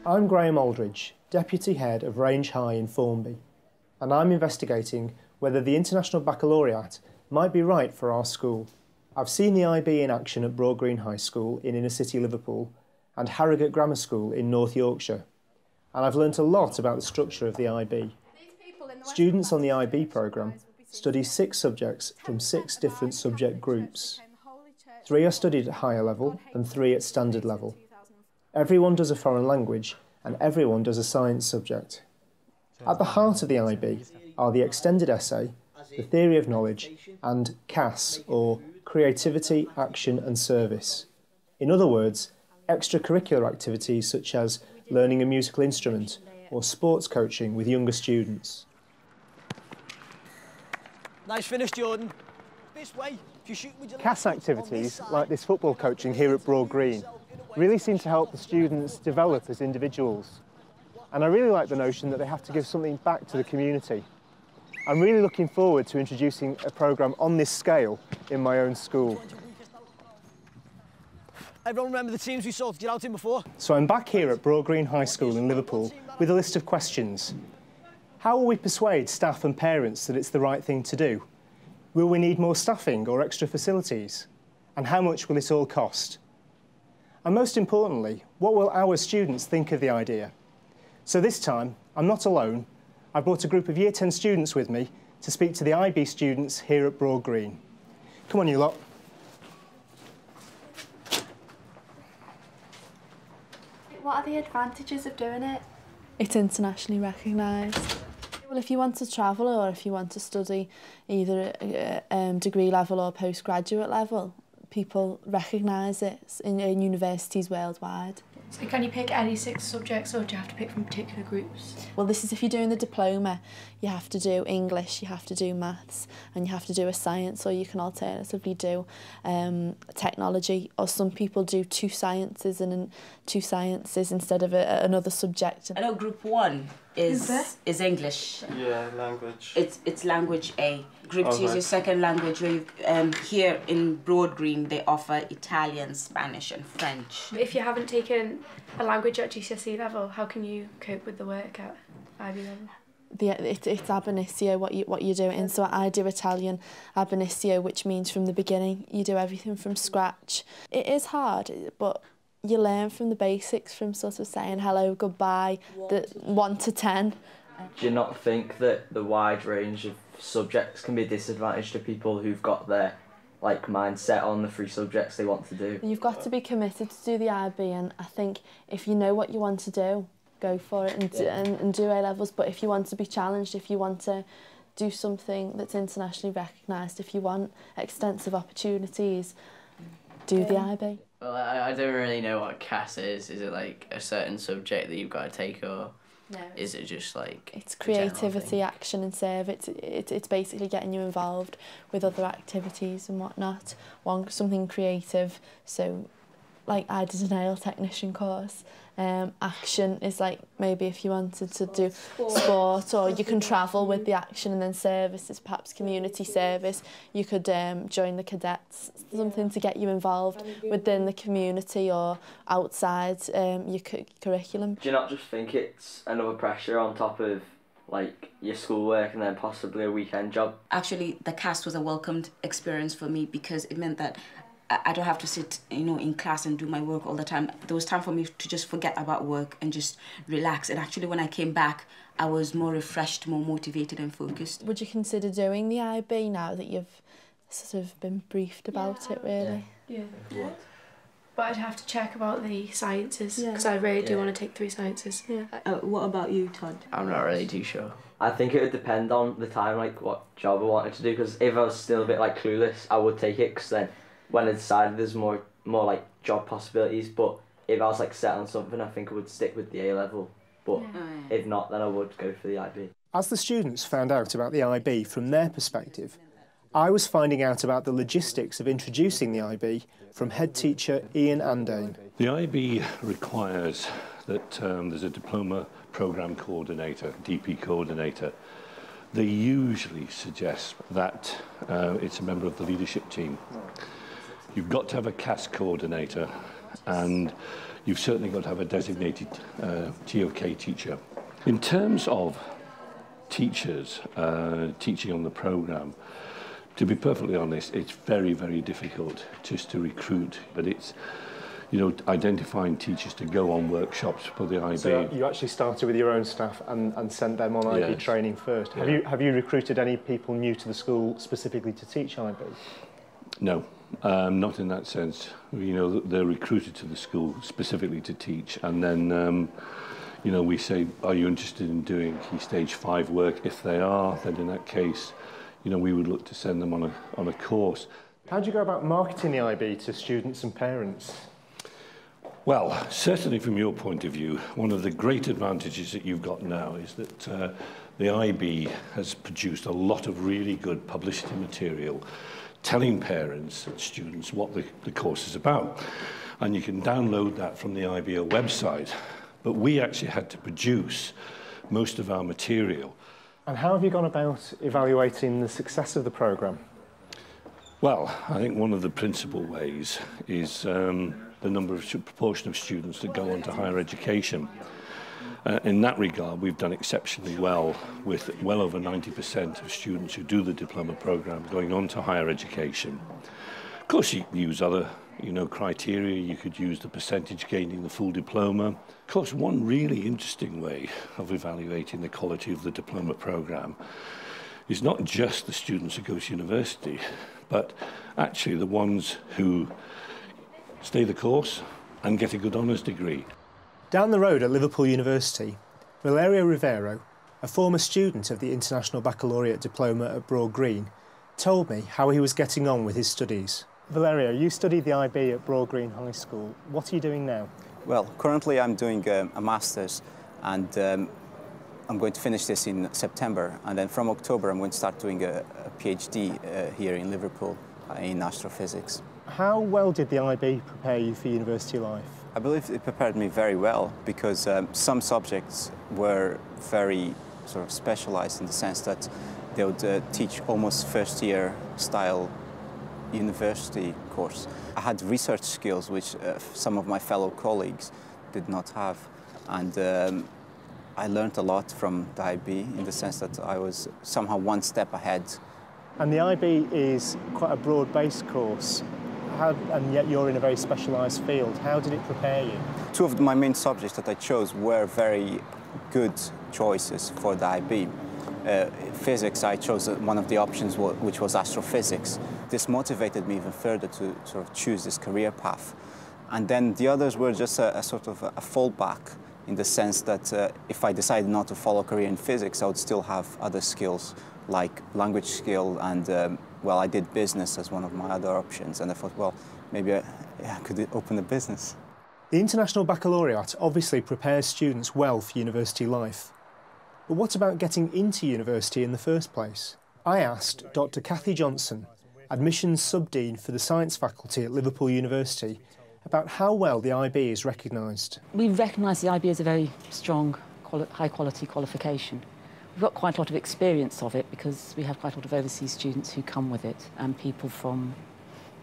I'm Graham Aldridge, Deputy Head of Range High in Formby, and I'm investigating whether the International Baccalaureate might be right for our school. I've seen the IB in action at Broadgreen High School in inner city Liverpool and Harrogate Grammar School in North Yorkshire, and I've learnt a lot about the structure of the IB. Students on the IB programme study 6 subjects from 6 different subject groups. 3 are studied at higher level and 3 at standard level. Everyone does a foreign language and everyone does a science subject. At the heart of the IB are the extended essay, the theory of knowledge and CAS, or creativity, action and service. In other words, extracurricular activities such as learning a musical instrument or sports coaching with younger students. Nice finish, Jordan. This way. If you shoot, would you CAS activities, like this football coaching here at Broadgreen, really seem to help the students develop as individuals. And I really like the notion that they have to give something back to the community. I'm really looking forward to introducing a programme on this scale in my own school. Everyone remember the teams we sorted you out in before? So I'm back here at Broadgreen High School in Liverpool with a list of questions. How will we persuade staff and parents that it's the right thing to do? Will we need more staffing or extra facilities? And how much will it all cost? And most importantly, what will our students think of the idea? So this time, I'm not alone. I brought a group of Year 10 students with me to speak to the IB students here at Broadgreen. Come on, you lot. What are the advantages of doing it? It's internationally recognised. Well, if you want to travel or if you want to study either degree level or postgraduate level, people recognise it in universities worldwide. So can you pick any 6 subjects or do you have to pick from particular groups? Well, this is if you're doing the diploma, you have to do English, you have to do maths, and you have to do a science, or you can alternatively do technology, or some people do 2 sciences and 2 sciences instead of another subject. I know Group 1 is English. Yeah, language. It's language A. Group 2 is your second language. Where here in Broadgreen they offer Italian, Spanish, and French. If you haven't taken a language at GCSE level, how can you cope with the work at IB level? It's ab initio what you're doing. So I do Italian ab initio, which means from the beginning you do everything from scratch. It is hard, but you learn from the basics, from sort of saying hello, goodbye, the 1 to 10. Do you not think that the wide range of subjects can be a disadvantage to people who've got their mindset on the 3 subjects they want to do? You've got to be committed to do the IB, and I think if you know what you want to do, go for it and do A-levels. But if you want to be challenged, if you want to do something that's internationally recognised, if you want extensive opportunities, do the IB. Well, I don't really know what CAS is. Is it like a certain subject that you've got to take, or no, is it just like it's creativity, action and service. It's basically getting you involved with other activities and whatnot. Something creative. So, like I did a nail technician course. Action is like maybe if you wanted to do sport, or you can travel with the action, and then service is perhaps community service. You could join the cadets, something to get you involved within the community or outside your curriculum. Do you not just think it's another pressure on top of your schoolwork and then possibly a weekend job? Actually, the CAS was a welcomed experience for me because it meant that I don't have to sit, in class and do my work all the time. There was time for me to just forget about work and just relax. And actually, when I came back, I was more refreshed, more motivated and focused. Would you consider doing the IB now that you've sort of been briefed about it, really? Yeah. But I'd have to check about the sciences, because I really do want to take 3 sciences. Yeah. What about you, Todd? I'm not really too sure. I think it would depend on the time, what job I wanted to do. Because if I was still a bit clueless, I would take it. Because then, when I decided there's more job possibilities. But if I was set on something, I think I would stick with the A level. But if not, then I would go for the IB. As the students found out about the IB from their perspective, I was finding out about the logistics of introducing the IB from head teacher Ian Andain. The IB requires that there's a diploma programme coordinator, DP coordinator. They usually suggest that it's a member of the leadership team. You've got to have a CAS coordinator, and you've certainly got to have a designated TOK teacher. In terms of teachers teaching on the programme, to be perfectly honest, it's very, very difficult just to recruit, but it's, you know, identifying teachers to go on workshops for the IB. So you actually started with your own staff and sent them on IB training first. Yeah. Have you recruited any people new to the school specifically to teach IB? No, not in that sense. You know, they're recruited to the school specifically to teach, and then you know, we say, are you interested in doing Key Stage 5 work? If they are, then in that case, you know, we would look to send them on a course. How do you go about marketing the IB to students and parents? Well, certainly from your point of view, one of the great advantages that you've got now is that the IB has produced a lot of really good publicity material telling parents and students what the course is about. And you can download that from the IBO website. But we actually had to produce most of our material. And how have you gone about evaluating the success of the programme? Well, I think one of the principal ways is the proportion of students that go on to higher education. In that regard, we've done exceptionally well with well over 90% of students who do the diploma programme going on to higher education. Of course, you can use other criteria. You could use the percentage gaining the full diploma. Of course, one really interesting way of evaluating the quality of the diploma programme is not just the students who go to university, but actually the ones who stay the course and get a good honours degree. Down the road at Liverpool University, Valerio Rivero, a former student of the International Baccalaureate diploma at Broadgreen, told me how he was getting on with his studies. Valerio, you studied the IB at Broadgreen High School. What are you doing now? Well, currently I'm doing a master's, and I'm going to finish this in September, and then from October I'm going to start doing a PhD here in Liverpool in astrophysics. How well did the IB prepare you for university life? I believe it prepared me very well, because some subjects were very sort of specialized in the sense that they would teach almost first-year style university course. I had research skills which some of my fellow colleagues did not have, and I learned a lot from the IB in the sense that I was somehow one step ahead. And the IB is quite a broad-based course, and yet you're in a very specialised field. How did it prepare you? Two of my main subjects that I chose were very good choices for the IB. Physics, I chose one of the options which was astrophysics. This motivated me even further to sort of choose this career path. And then the others were just a sort of a fallback, in the sense that if I decided not to follow a career in physics, I would still have other skills like language skill, and well, I did business as one of my other options, and I thought, well, maybe I could open a business. The International Baccalaureate obviously prepares students well for university life. But what about getting into university in the first place? I asked Dr. Cathy Johnson, Admissions Sub-Dean for the Science Faculty at Liverpool University, about how well the IB is recognised. We recognise the IB as a very strong, high-quality qualification. We've got quite a lot of experience of it because we have quite a lot of overseas students who come with it, and people from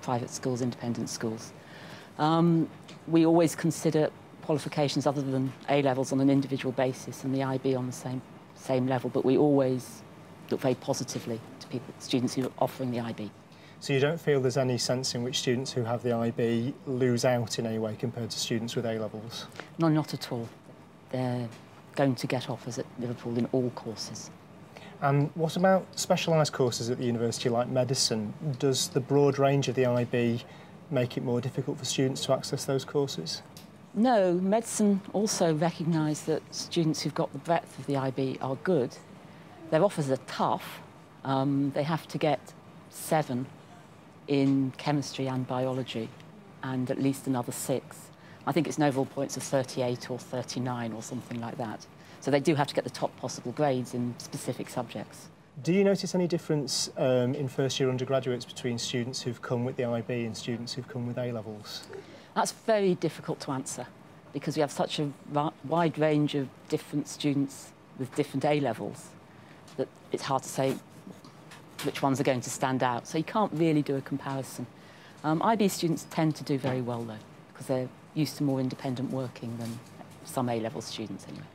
private schools, independent schools. We always consider qualifications other than A-levels on an individual basis, and the IB on the same level, but we always look very positively to students who are offering the IB. So you don't feel there's any sense in which students who have the IB lose out in any way compared to students with A-levels? No, not at all. They're going to get offers at Liverpool in all courses. And what about specialised courses at the university like medicine? Does the broad range of the IB make it more difficult for students to access those courses? No, medicine also recognise that students who've got the breadth of the IB are good. Their offers are tough. They have to get 7 in chemistry and biology, and at least another 6. I think it's an overall points of 38 or 39 or something like that. So they do have to get the top possible grades in specific subjects. Do you notice any difference in first-year undergraduates between students who've come with the IB and students who've come with A-levels? That's very difficult to answer because we have such a wide range of different students with different A-levels that it's hard to say which ones are going to stand out. So you can't really do a comparison. IB students tend to do very well, though. because they're used to more independent working than some A-level students anyway.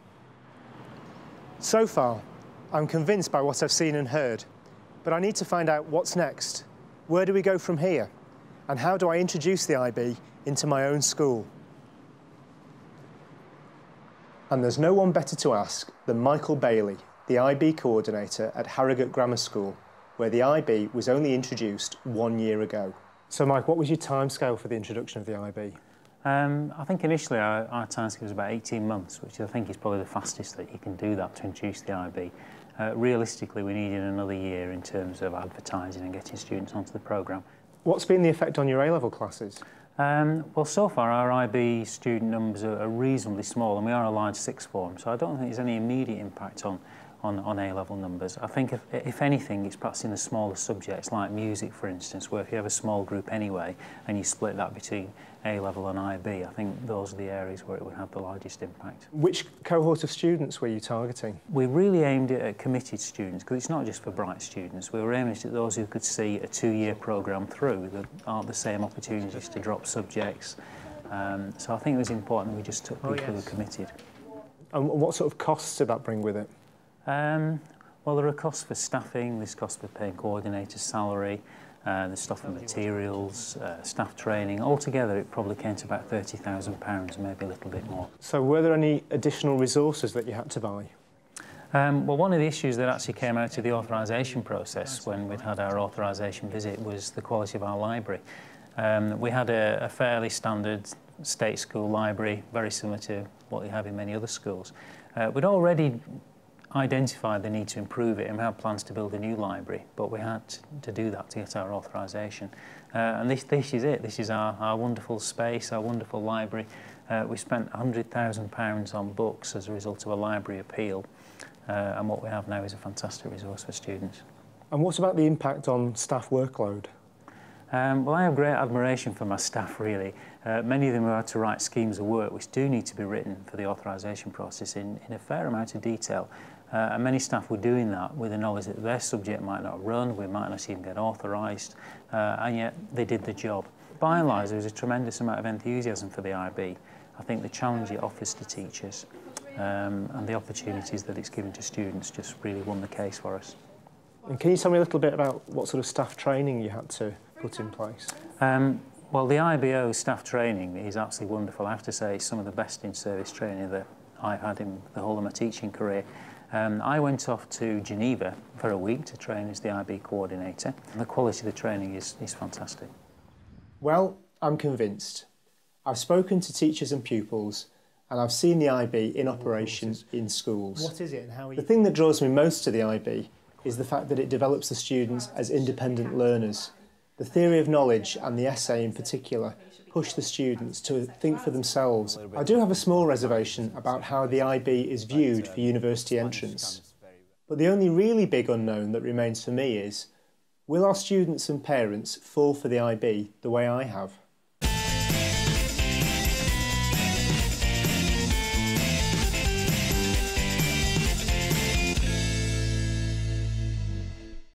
So far, I'm convinced by what I've seen and heard, but I need to find out what's next. Where do we go from here? And how do I introduce the IB into my own school? And there's no one better to ask than Michael Bailey, the IB coordinator at Harrogate Grammar School, where the IB was only introduced 1 year ago. So Mike, what was your timescale for the introduction of the IB? I think initially our timescale was about 18 months, which I think is probably the fastest that you can do that to introduce the IB. Realistically, we needed another year in terms of advertising and getting students onto the programme. What's been the effect on your A-level classes? Well, so far our IB student numbers are reasonably small, and we are a large sixth form, so I don't think there's any immediate impact on A-level numbers. I think if anything, it's perhaps in the smaller subjects like music, for instance, where if you have a small group anyway and you split that between A-level and IB, I think those are the areas where it would have the largest impact. Which cohort of students were you targeting? We really aimed it at committed students, because it's not just for bright students. We were aiming it at those who could see a 2-year programme through, that aren't the same opportunities to drop subjects. So I think it was important we just took people who were committed. And what sort of costs did that bring with it? Well, there are costs for staffing, there's costs for paying coordinator's salary, there's stuff for materials, staff training. Altogether, it probably came to about £30,000, maybe a little bit more. So were there any additional resources that you had to buy? Well, one of the issues that actually came out of the authorisation process when we'd had our authorisation visit was the quality of our library. We had a fairly standard state school library, very similar to what we have in many other schools. We'd already identified the need to improve it, and we had plans to build a new library, but we had to do that to get our authorisation. And this is it. This is our wonderful space, our wonderful library. We spent £100,000 on books as a result of a library appeal, and what we have now is a fantastic resource for students. And what about the impact on staff workload? Well, I have great admiration for my staff, really. Many of them have had to write schemes of work which do need to be written for the authorisation process in a fair amount of detail. And many staff were doing that with the knowledge that their subject might not run, we might not even get authorised, and yet they did the job. By and large, there was a tremendous amount of enthusiasm for the IB. I think the challenge it offers to teachers and the opportunities that it's given to students just really won the case for us. And can you tell me a little bit about what sort of staff training you had to put in place? Well, the IBO staff training is absolutely wonderful. I have to say, it's some of the best in-service training that I've had in the whole of my teaching career. I went off to Geneva for a week to train as the IB coordinator. And the quality of the training is fantastic. Well, I'm convinced. I've spoken to teachers and pupils, and I've seen the IB in operation in schools. What is it and how are you... The thing that draws me most to the IB is the fact that it develops the students as independent learners. The theory of knowledge and the essay in particular push the students to think for themselves. I do have a small reservation about how the IB is viewed for university entrance. But the only really big unknown that remains for me is, will our students and parents fall for the IB the way I have?